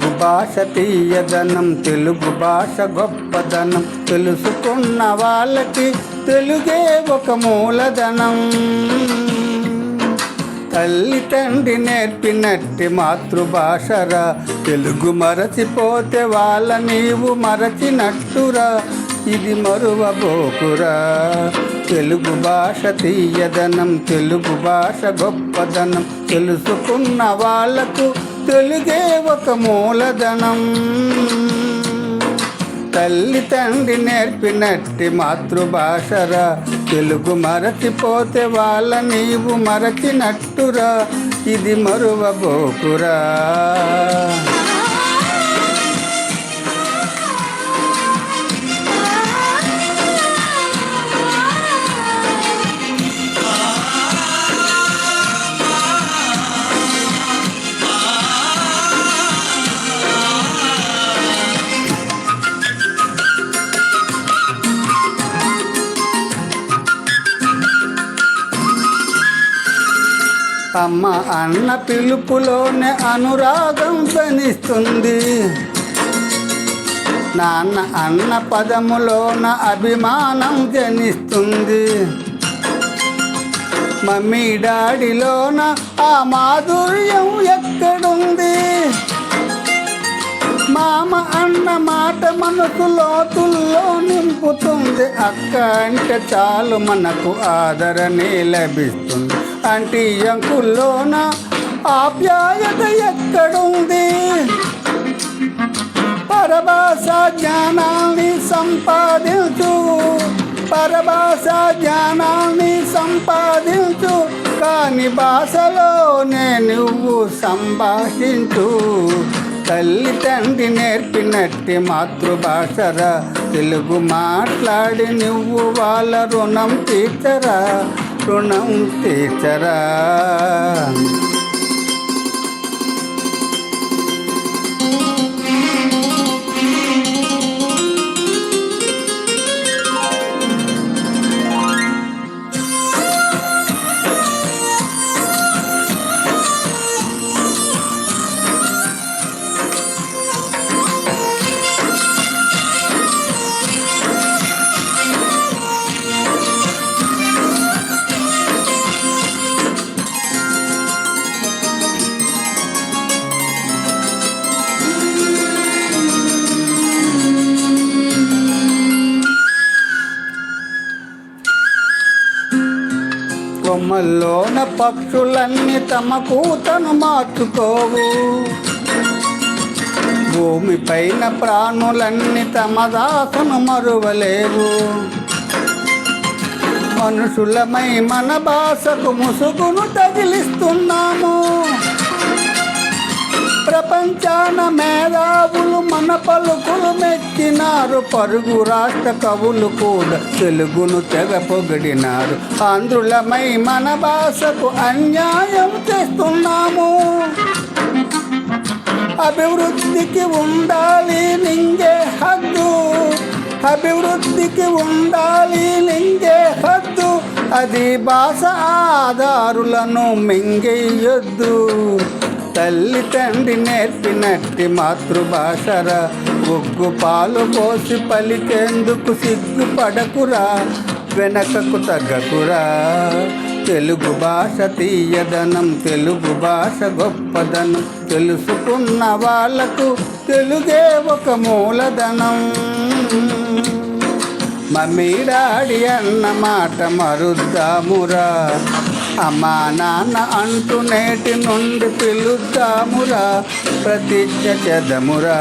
తెలుగు భాష తీయదనం, తెలుగు భాష గొప్పదనం, తెలుసుకున్న వాళ్ళకి తెలుగే ఒక మూలధనం. తల్లి తండ్రి నేర్పినట్టి మాతృభాషరా, తెలుగు మరచిపోతే వాళ్ళ నీవు మరచినట్టురా, ఇది మరువబోకురా. తెలుగు భాష తీయదనం, తెలుగు భాష గొప్పదనం, తెలుసుకున్న వాళ్ళకు తెలుగే ఒక మూలధనం. తల్లి తండ్రి నేర్పినట్టి మాతృభాషరా, తెలుగు మరచిపోతే వాళ్ళ నీవు మరచినట్టురా, ఇది మరువబోకురా. అమ్మ అన్న పిలుపులోనే అనురాగం ధ్వనిస్తుంది, నాన్న అన్న పదములోన అభిమానం జనిస్తుంది, మమ్మీ డాడీలోన ఆ మాధుర్యం ఎక్కడుంది, మామ అన్న మాట మనసు లోతుల్లో నింపుతుంది, అక్క అంటే చాలు మనకు ఆదరణే లభిస్తుంది, ఆంటీ అంకుల్లోన ఆప్యాయత ఎక్కడుంది, పరభాష జ్ఞానాన్ని సంపాదించు, పరభాష జ్ఞానాన్ని సంపాదించు, కాని భాషలోనే నువ్వు సంభాషించు. తల్లి తండ్రి నేర్పినట్టి మాతృభాషరా, తెలుగు మాట్లాడి నువ్వు వాళ్ళ రుణం తీర్చరా, రుణం తీర్చరా. కొమ్మల్లోన పక్షులన్నీ తమ కూతను మార్చుకోవు, భూమిపైన ప్రాణులన్నీ తమ దాసను మరువలేవు, మనుషులమై మన భాషకు ముసుగును తగిలిస్తున్నాము, ప్రపంచాన మేధావులు మన పలుకులు మెచ్చినారు, పరుగు రాష్ట్ర కవులు కూడా తెలుగును తెగ పొగిడినారు, ఆంధ్రులమై మన భాషకు అన్యాయం చేస్తున్నాము, అభివృద్ధికి ఉండాలి నింగే హద్దు, అభివృద్ధికి ఉండాలి నింగే హద్దు, అది భాష ఆధారులను మింగేయొద్దు. తల్లి తండ్రి నేర్పినట్టి మాతృభాషరా, ఒగ్గు పాలు పోసి పలికేందుకు సిగ్గుపడకురా, వెనకకు తగ్గకురా. తెలుగు భాష తీయదనం, తెలుగు భాష గొప్పదనం, తెలుసుకున్న వాళ్ళకు తెలుగే ఒక మూలధనం. మమ్మీ డాడీ అన్న మాట మరుద్దామురా, అమ్మా నాన్న అంటూ నేటి నుండి పిలుద్దామురా, ప్రతిజ్ఞ చేద్దామురా.